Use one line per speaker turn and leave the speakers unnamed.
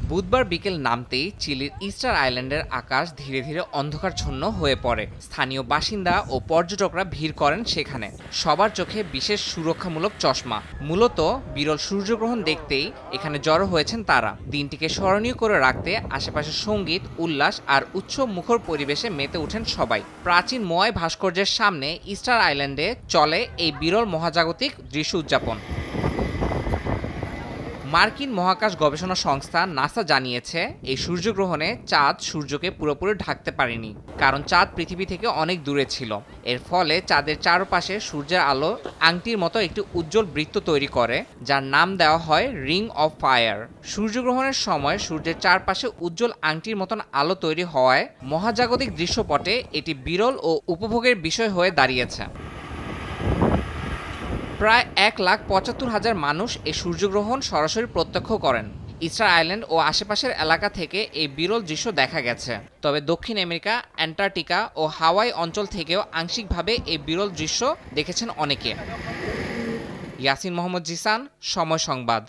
বুধবার বিকেল নামতেই চিলির ইস্টার আইল্যান্ডের আকাশ ধীরে ধীরে অন্ধকারচ্ছন্ন হয়ে পড়ে। স্থানীয় বাসিন্দা ও পর্যটকরা ভিড় করেন সেখানে। সবার চোখে বিশেষ সুরক্ষামূলক চশমা। মূলত বিরল সূর্যগ্রহণ দেখতেই এখানে জড়ো হয়েছেন তারা। দিনটিকে স্মরণীয় করে রাখতে আশেপাশে সঙ্গীত, উল্লাস আর উৎসব মুখর পরিবেশে মেতে ওঠেন সবাই। প্রাচীন মোয়াই ভাস্কর্যের সামনে ইস্টার আইল্যান্ডে চলে এই বিরল মহাজাগতিক দৃশ্য উদযাপন। মার্কিন মহাকাশ গবেষণা সংস্থা নাসা জানিয়েছে, এই সূর্যগ্রহণে চাঁদ সূর্যকে পুরোপুরি ঢাকতে পারেনি, কারণ চাঁদ পৃথিবী থেকে অনেক দূরে ছিল। এর ফলে চাঁদের চারপাশে সূর্যের আলো আংটির মতো একটি উজ্জ্বল বৃত্ত তৈরি করে, যার নাম দেওয়া হয় রিং অফ ফায়ার। সূর্যগ্রহণের সময় সূর্যের চারপাশে উজ্জ্বল আংটির মতন আলো তৈরি হওয়ায় মহাজাগতিক দৃশ্যপটে এটি বিরল ও উপভোগের বিষয় হয়ে দাঁড়িয়েছে। প্রায় 1,75,000 মানুষ এই সূর্যগ্রহণ সরাসরি প্রত্যক্ষ করেন। ইস্টার আইল্যান্ড ও আশেপাশের এলাকা থেকে এই বিরল দৃশ্য দেখা গেছে। তবে দক্ষিণ আমেরিকা, অ্যান্টার্কটিকা ও হাওয়াই অঞ্চল থেকেও আংশিকভাবে এই বিরল দৃশ্য দেখেছেন অনেকে। ইয়াসিন মোহাম্মদ জিসান, সময় সংবাদ।